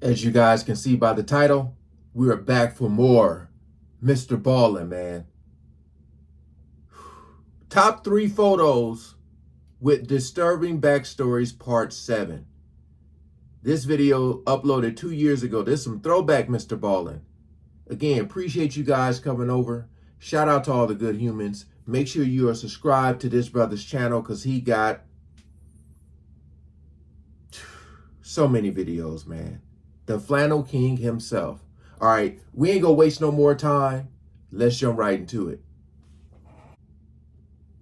As you guys can see by the title, we are back for more Mr. Ballin', man. Top 3 photos with disturbing backstories, part 7. This video uploaded 2 years ago. This is some throwback Mr. Ballin'. Again, appreciate you guys coming over. Shout out to all the good humans. Make sure you are subscribed to this brother's channel because he got so many videos, man. The Flannel King himself. All right, we ain't gonna waste no more time. Let's jump right into it.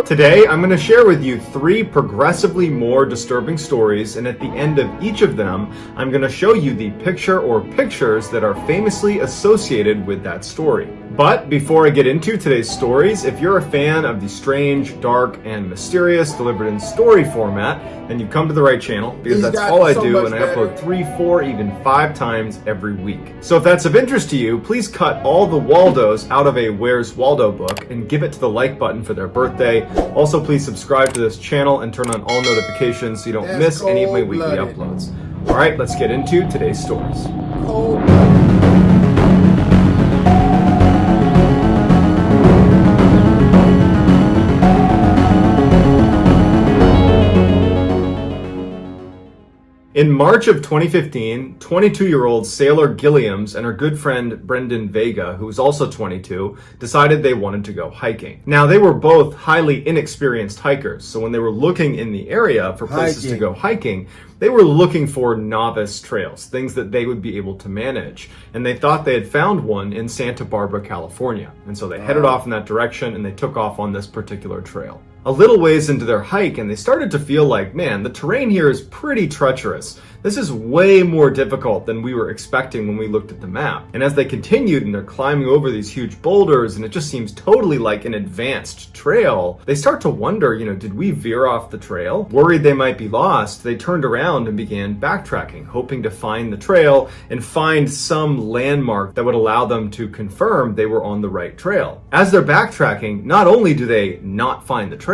Today, I'm going to share with you 3 progressively more disturbing stories, and at the end of each of them, I'm going to show you the picture or pictures that are famously associated with that story. But before I get into today's stories, if you're a fan of the strange, dark, and mysterious delivered in story format, then you come to the right channel, because that's all I do, and I upload 3, 4, even 5 times every week. So if that's of interest to you, please cut all the Waldos out of a Where's Waldo book and give it to the like button for their birthday. Also, please subscribe to this channel and turn on all notifications so you don't miss any of my weekly uploads. All right, let's get into today's stories. In March of 2015, 22-year-old Sailor Gilliams and her good friend Brendan Vega, who was also 22, decided they wanted to go hiking. Now, they were both highly inexperienced hikers, so when they were looking in the area for places to go hiking, they were looking for novice trails, things that they would be able to manage. And they thought they had found one in Santa Barbara, California. And so they headed off in that direction and they took off on this particular trail. A little ways into their hike, and they started to feel like, man, the terrain here is pretty treacherous. This is way more difficult than we were expecting when we looked at the map. And as they continued and they're climbing over these huge boulders, and it just seems totally like an advanced trail, they start to wonder, did we veer off the trail? Worried they might be lost, they turned around and began backtracking, hoping to find the trail and find some landmark that would allow them to confirm they were on the right trail. As they're backtracking, not only do they not find the trail,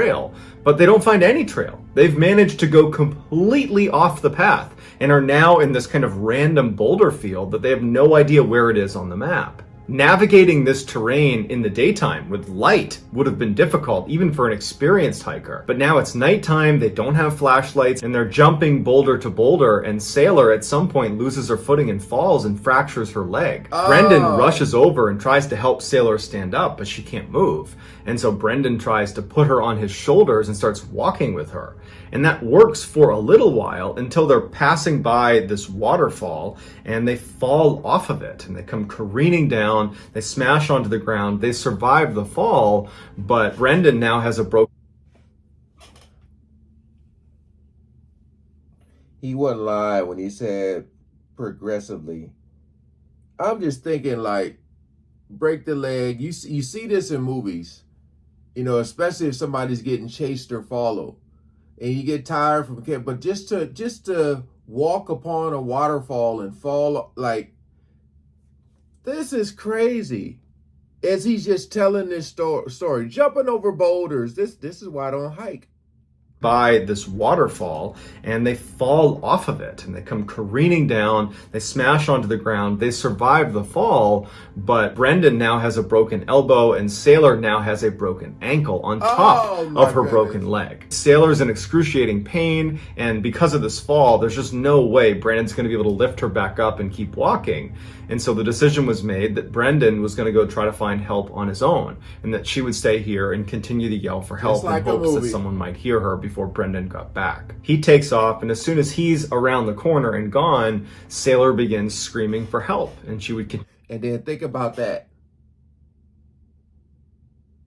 but they don't find any trail. They've managed to go completely off the path and are now in this kind of random boulder field that they have no idea where it is on the map. Navigating this terrain in the daytime with light would have been difficult, even for an experienced hiker. But now it's nighttime, they don't have flashlights, and they're jumping boulder to boulder, and Sailor at some point loses her footing and falls and fractures her leg. Brendan rushes over and tries to help Sailor stand up, but she can't move. And so Brendan tries to put her on his shoulders and starts walking with her. And that works for a little while until they're passing by this waterfall and they fall off of it and they come careening down, they smash onto the ground, they survive the fall, but Brendan now has a broken... He wasn't lying when he said progressively. I'm just thinking like, break the leg. You see this in movies, especially if somebody's getting chased or followed. And you get tired from it, but just to walk upon a waterfall and fall, like, this is crazy. As he's just telling this story, jumping over boulders. This is why I don't hike. By this waterfall, and they fall off of it and they come careening down, they smash onto the ground, they survive the fall, but Brendan now has a broken elbow and Sailor now has a broken ankle on top of her broken leg. Sailor's in excruciating pain, and because of this fall, there's just no way Brendan's going to be able to lift her back up and keep walking. And so the decision was made that Brendan was going to go try to find help on his own, and that she would stay here and continue to yell for help in hopes that someone might hear her before Brendan got back. He takes off, and as soon as he's around the corner and gone, Sailor begins screaming for help, and she would... And then think about that.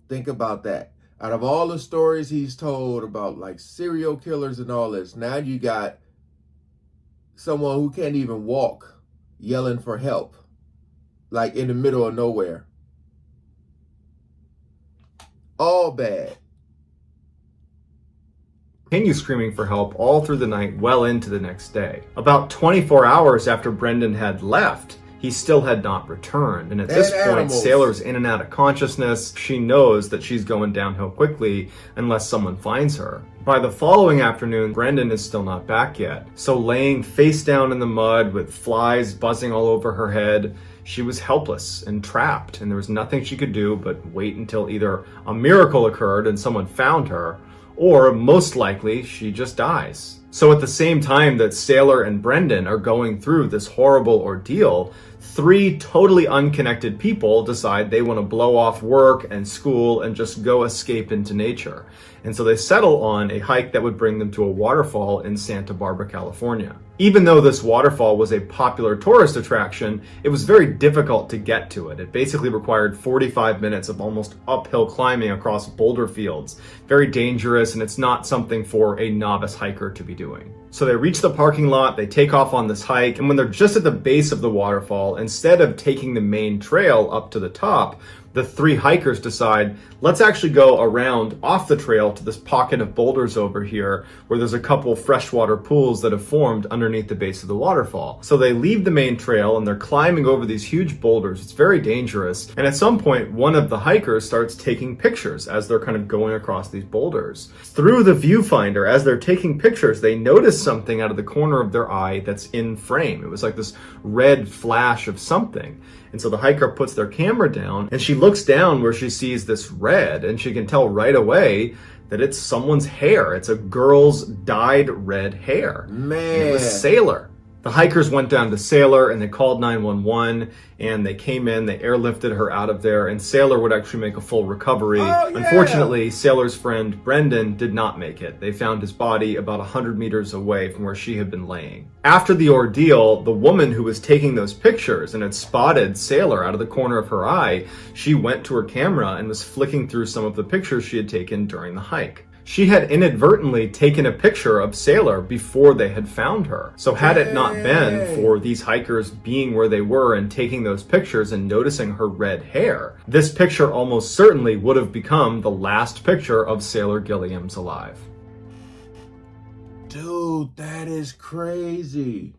Think about that. Out of all the stories he's told about like serial killers and all this, now you got someone who can't even walk yelling for help, like in the middle of nowhere. All bad. Continue screaming for help all through the night, well into the next day. About 24 hours after Brendan had left, he still had not returned. And at And this point, animals. Sailor's in and out of consciousness. She knows that she's going downhill quickly unless someone finds her. By the following afternoon, Brendan is still not back yet. So laying face down in the mud with flies buzzing all over her head, she was helpless and trapped, and there was nothing she could do but wait until either a miracle occurred and someone found her, or most likely she just dies. So at the same time that Sailor and Brendan are going through this horrible ordeal, three totally unconnected people decide they want to blow off work and school and just go escape into nature. And so they settle on a hike that would bring them to a waterfall in Santa Barbara, California. Even though this waterfall was a popular tourist attraction, it was very difficult to get to it. It basically required 45 minutes of almost uphill climbing across boulder fields. Very dangerous, and it's not something for a novice hiker to be doing. So they reach the parking lot, they take off on this hike, and when they're just at the base of the waterfall, instead of taking the main trail up to the top, the three hikers decide, let's actually go around off the trail to this pocket of boulders over here where there's a couple freshwater pools that have formed underneath the base of the waterfall. So they leave the main trail and they're climbing over these huge boulders. It's very dangerous. And at some point, one of the hikers starts taking pictures as they're kind of going across these boulders. Through the viewfinder, as they're taking pictures, they notice something out of the corner of their eye that's in frame. It was like this red flash of something. And so the hiker puts their camera down and she looks down where she sees this red, and she can tell right away that it's someone's hair. It's a girl's dyed red hair. Man. And it was Sailor. The hikers went down to Sailor and they called 911, and they came in, they airlifted her out of there, and Sailor would actually make a full recovery. Oh, yeah. Unfortunately, Sailor's friend Brendan did not make it. They found his body about 100 meters away from where she had been laying. After the ordeal, the woman who was taking those pictures and had spotted Sailor out of the corner of her eye, she went to her camera and was flicking through some of the pictures she had taken during the hike. She had inadvertently taken a picture of Sailor before they had found her. So had it not been for these hikers being where they were and taking those pictures and noticing her red hair, this picture almost certainly would have become the last picture of Sailor Gilliam's alive. Dude, that is crazy.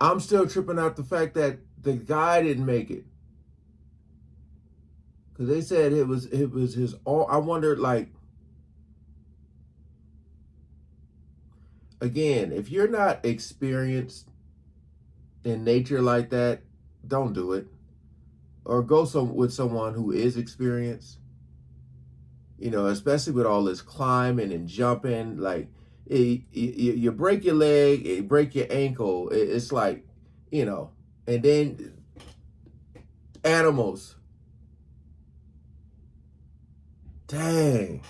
I'm still tripping out the fact that the guy didn't make it. Because they said it was his all. I wondered, like, again, if you're not experienced in nature like that, don't do it. Or go with someone who is experienced. You know, especially with all this climbing and jumping, like you break your leg, you break your ankle. It's like, you know, and then animals. Dang.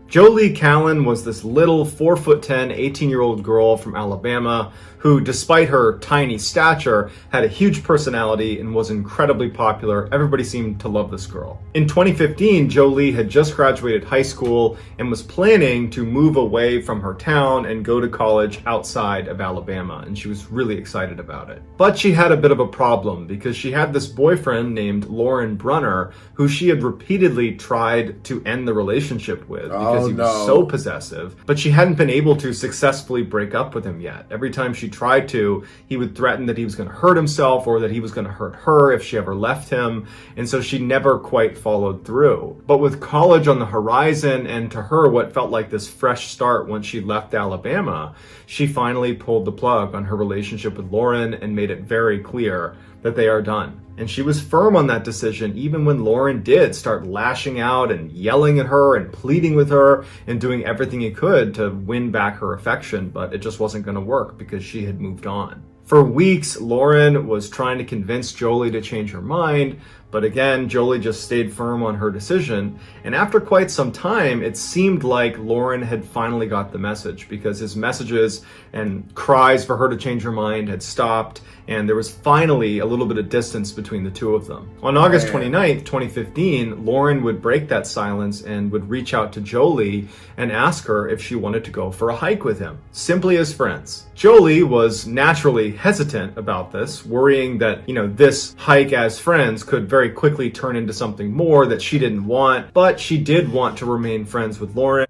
Jolie Callan was this little 4'10", 18-year-old girl from Alabama who, despite her tiny stature, had a huge personality and was incredibly popular. Everybody seemed to love this girl. In 2015, Jolie had just graduated high school and was planning to move away from her town and go to college outside of Alabama, and she was really excited about it. But she had a bit of a problem because she had this boyfriend named Lauren Brunner who she had repeatedly tried to end the relationship with because he was so possessive, but she hadn't been able to successfully break up with him yet. Every time she tried to, he would threaten that he was going to hurt himself or that he was going to hurt her if she ever left him, and so she never quite followed through. But with college on the horizon and to her what felt like this fresh start once she left Alabama, she finally pulled the plug on her relationship with Lauren and made it very clear that they are done. And she was firm on that decision even when Lauren did start lashing out and yelling at her and pleading with her and doing everything he could to win back her affection, but it just wasn't going to work because she had moved on. For weeks, Lauren was trying to convince Jolie to change her mind, but again, Jolie just stayed firm on her decision. And after quite some time, it seemed like Lauren had finally got the message because his messages and cries for her to change her mind had stopped, and there was finally a little bit of distance between the two of them. On August 29th, 2015, Lauren would break that silence and would reach out to Jolie and ask her if she wanted to go for a hike with him, simply as friends. Jolie was naturally hesitant about this, worrying that, this hike as friends could very quickly turn into something more that she didn't want, but she did want to remain friends with Lauren.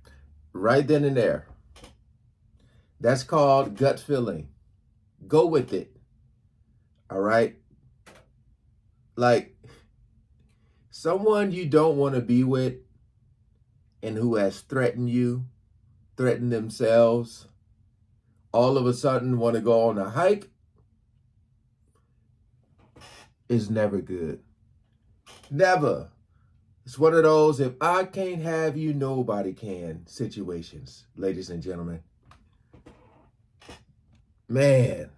Right then and there. That's called gut feeling. Go with it. All right? Like, someone you don't want to be with and who has threatened you, threatened themselves, all of a sudden want to go on a hike is never good. Never. It's one of those if I can't have you, nobody can situations, ladies and gentlemen. Man.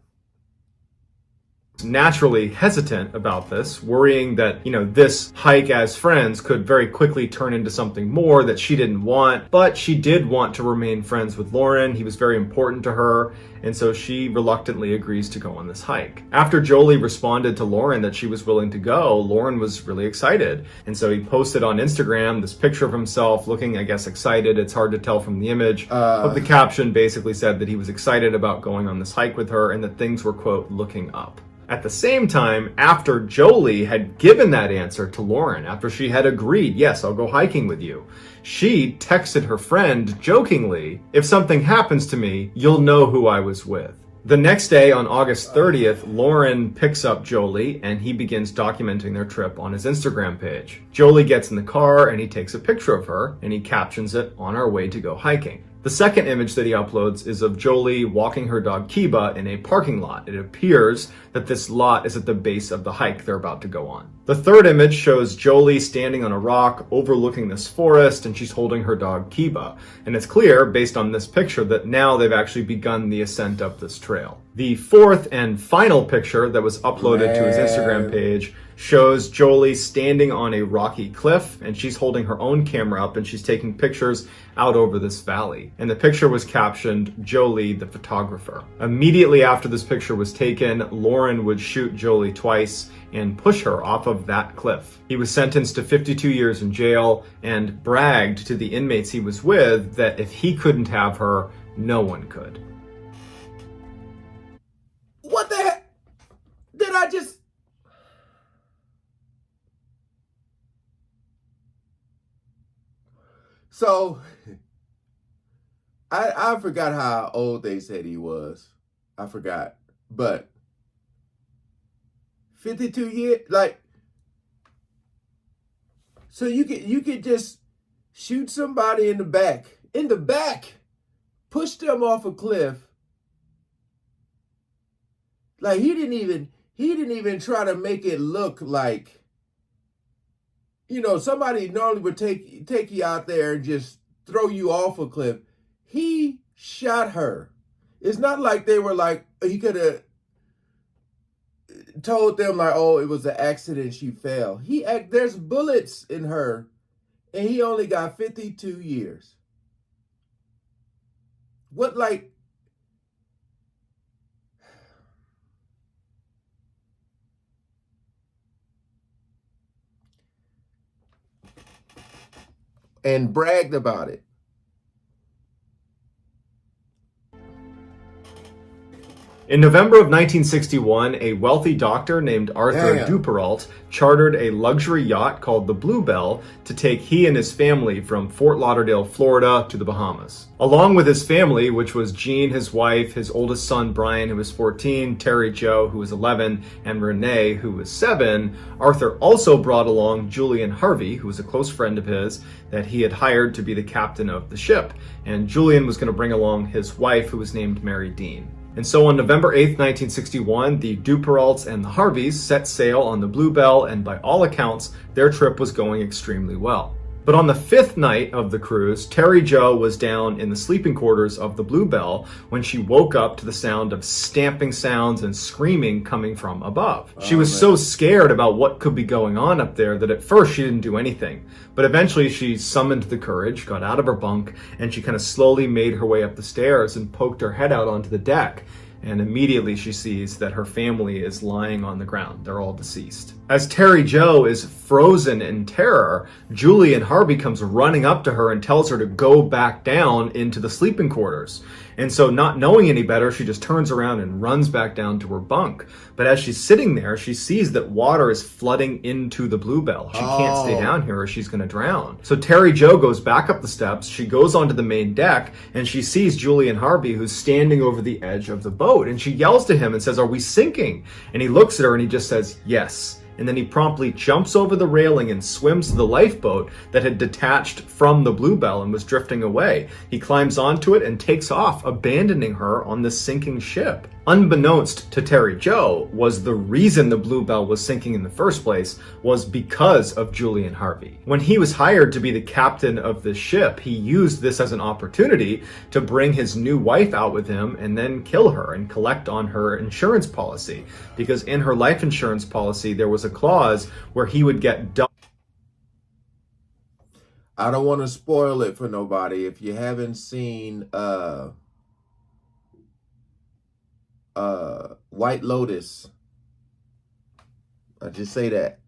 Naturally hesitant about this, worrying that, this hike as friends could very quickly turn into something more that she didn't want. But she did want to remain friends with Lauren. He was very important to her, and so she reluctantly agrees to go on this hike. After Jolie responded to Lauren that she was willing to go, Lauren was really excited. And so he posted on Instagram this picture of himself looking, I guess, excited. It's hard to tell from the image. But the caption basically said that he was excited about going on this hike with her and that things were, quote, looking up. At the same time, after Jolie had given that answer to Lauren, after she had agreed, yes, I'll go hiking with you, she texted her friend jokingly, if something happens to me, you'll know who I was with. The next day, on August 30th, Lauren picks up Jolie and he begins documenting their trip on his Instagram page. Jolie gets in the car and he takes a picture of her and he captions it, on our way to go hiking. The second image that he uploads is of Jolie walking her dog Kiba in a parking lot. It appears that this lot is at the base of the hike they're about to go on. The third image shows Jolie standing on a rock overlooking this forest, and she's holding her dog Kiba. And it's clear, based on this picture, that now they've actually begun the ascent up this trail. The fourth and final picture that was uploaded to his Instagram page shows Jolie standing on a rocky cliff, and she's holding her own camera up and she's taking pictures out over this valley. And the picture was captioned, Jolie the photographer. Immediately after this picture was taken, Lauren would shoot Jolie twice and push her off of that cliff. He was sentenced to 52 years in jail and bragged to the inmates he was with that if he couldn't have her, no one could. What the heck? Did I just... So, I forgot how old they said he was. I forgot. But 52 years, like, so you could just shoot somebody in the back, push them off a cliff. Like he didn't even try to make it look like, somebody normally would take you out there and just throw you off a cliff. He shot her. It's not like they were like, he could have told them like, oh, it was an accident, she fell. There's bullets in her, and he only got 52 years. What, like, and bragged about it. In November of 1961, a wealthy doctor named Arthur Duperrault chartered a luxury yacht called the Bluebell to take he and his family from Fort Lauderdale, Florida to the Bahamas. Along with his family, which was Jean, his wife, his oldest son Brian, who was 14, Terry Jo, who was 11, and Renee, who was 7, Arthur also brought along Julian Harvey, who was a close friend of his that he had hired to be the captain of the ship. And Julian was going to bring along his wife, who was named Mary Dean. And so on November 8th, 1961, the Duperraults and the Harveys set sail on the Bluebell, and by all accounts, their trip was going extremely well. But on the 5th night of the cruise, Terry Jo was down in the sleeping quarters of the Bluebell when she woke up to the sound of stamping sounds and screaming coming from above. She was so scared about what could be going on up there that at first she didn't do anything. But eventually she summoned the courage, got out of her bunk, and she kind of slowly made her way up the stairs and poked her head out onto the deck. And immediately she sees that her family is lying on the ground. They're all deceased. As Terry Jo is frozen in terror, Julie and Harvey comes running up to her and tells her to go back down into the sleeping quarters. And so, not knowing any better, she just turns around and runs back down to her bunk. But as she's sitting there, she sees that water is flooding into the Bluebell. She can't stay down here or she's going to drown. So Terry Jo goes back up the steps, she goes onto the main deck, and she sees Julie and Harvey, who's standing over the edge of the boat. And she yells to him and says, "Are we sinking?" And he looks at her and he just says, "Yes." And then he promptly jumps over the railing and swims to the lifeboat that had detached from the Bluebell and was drifting away. He climbs onto it and takes off, abandoning her on the sinking ship. Unbeknownst to Terry Jo, was the reason the Bluebell was sinking in the first place was because of Julie and Harvey. When he was hired to be the captain of the ship, he used this as an opportunity to bring his new wife out with him and then kill her and collect on her insurance policy. Because in her life insurance policy, there was a clause where he would get double. I don't want to spoil it for nobody. If you haven't seen White Lotus, I just say that.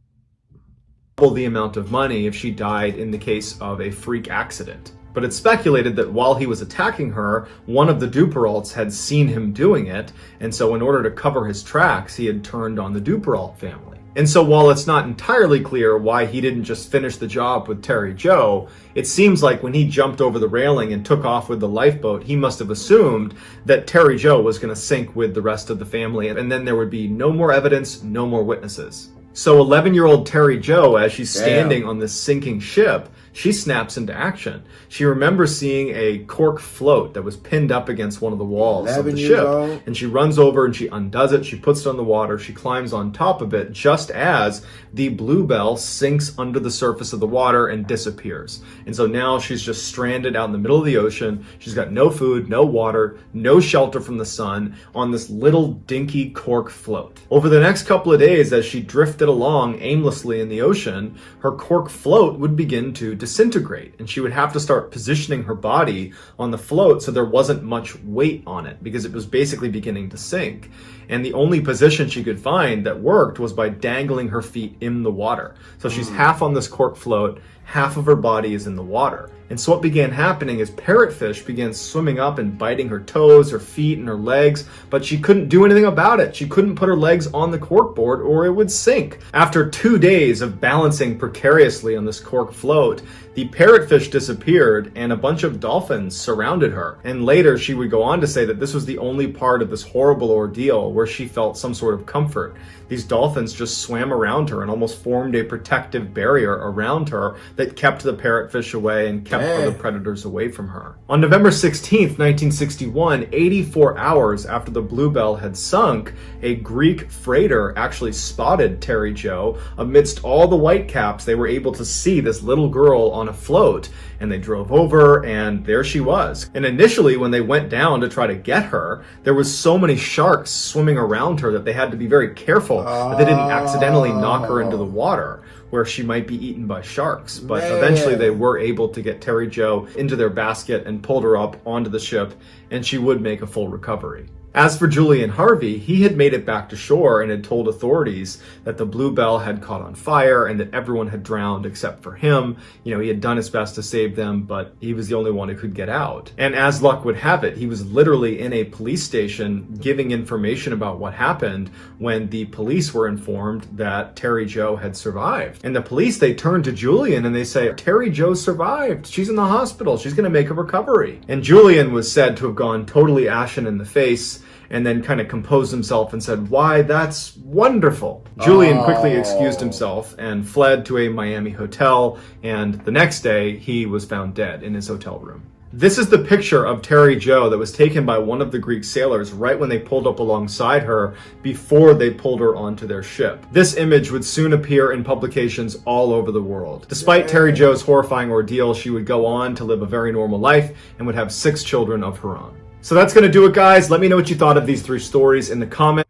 The amount of money if she died in the case of a freak accident. But it's speculated that while he was attacking her, one of the Duperalts had seen him doing it, and so in order to cover his tracks, he had turned on the Duperalt family. And so while it's not entirely clear why he didn't just finish the job with Terry Jo, it seems like when he jumped over the railing and took off with the lifeboat, he must have assumed that Terry Jo was going to sink with the rest of the family, and then there would be no more evidence, no more witnesses. So 11-year-old Terry Jo, as she's standing on this sinking ship, she snaps into action. She remembers seeing a cork float that was pinned up against one of the walls of the ship. And she runs over and she undoes it. She puts it on the water. She climbs on top of it just as the Bluebell sinks under the surface of the water and disappears. And so now she's just stranded out in the middle of the ocean. She's got no food, no water, no shelter from the sun on this little dinky cork float. Over the next couple of days, as she drifted along aimlessly in the ocean, her cork float would begin to disintegrate, and she would have to start positioning her body on the float so there wasn't much weight on it because it was basically beginning to sink. And the only position she could find that worked was by dangling her feet in the water. So she's half on this cork float, half of her body is in the water. And so what began happening is parrotfish began swimming up and biting her toes, her feet, and her legs, but she couldn't do anything about it. She couldn't put her legs on the corkboard or it would sink. After 2 days of balancing precariously on this cork float, the parrotfish disappeared and a bunch of dolphins surrounded her. And later she would go on to say that this was the only part of this horrible ordeal where she felt some sort of comfort. These dolphins just swam around her and almost formed a protective barrier around her that kept the parrotfish away and kept other predators away from her. On November 16th, 1961, 84 hours after the Bluebell had sunk, a Greek freighter actually spotted Terry Jo. Amidst all the whitecaps, they were able to see this little girl on a float, and they drove over, and there she was. And initially, when they went down to try to get her, there was so many sharks swimming around her that they had to be very careful that they didn't accidentally knock her into the water, where she might be eaten by sharks. But eventually they were able to get Terry Jo into their basket and pulled her up onto the ship, and she would make a full recovery. As for Julie and Harvey, he had made it back to shore and had told authorities that the Bluebell had caught on fire and that everyone had drowned except for him. You know, he had done his best to save them, but he was the only one who could get out. And as luck would have it, he was literally in a police station giving information about what happened when the police were informed that Terry Jo had survived. And the police, they turned to Julian and they say, "Terry Jo survived. She's in the hospital. She's going to make a recovery." And Julian was said to have gone totally ashen in the face and then kind of composed himself and said, "Why, that's wonderful." Julian quickly excused himself and fled to a Miami hotel, and the next day he was found dead in his hotel room. This is the picture of Terry Jo that was taken by one of the Greek sailors right when they pulled up alongside her before they pulled her onto their ship. This image would soon appear in publications all over the world. Despite Terry Jo's horrifying ordeal, she would go on to live a very normal life and would have 6 children of her own. So that's going to do it, guys. Let me know what you thought of these 3 stories in the comments.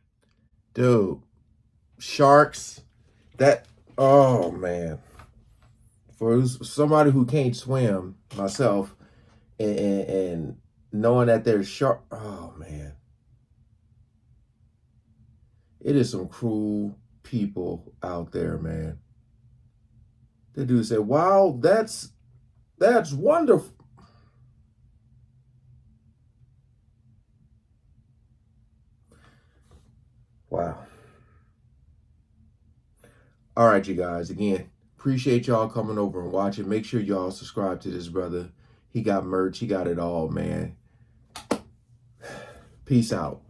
Dude, sharks, that, oh man. For somebody who can't swim, myself, and knowing that there's shark, oh man. It is some cruel people out there, man. The dude said, wow, that's wonderful. Wow. All right, you guys. Again, appreciate y'all coming over and watching. Make sure y'all subscribe to this brother. He got merch. He got it all, man. Peace out.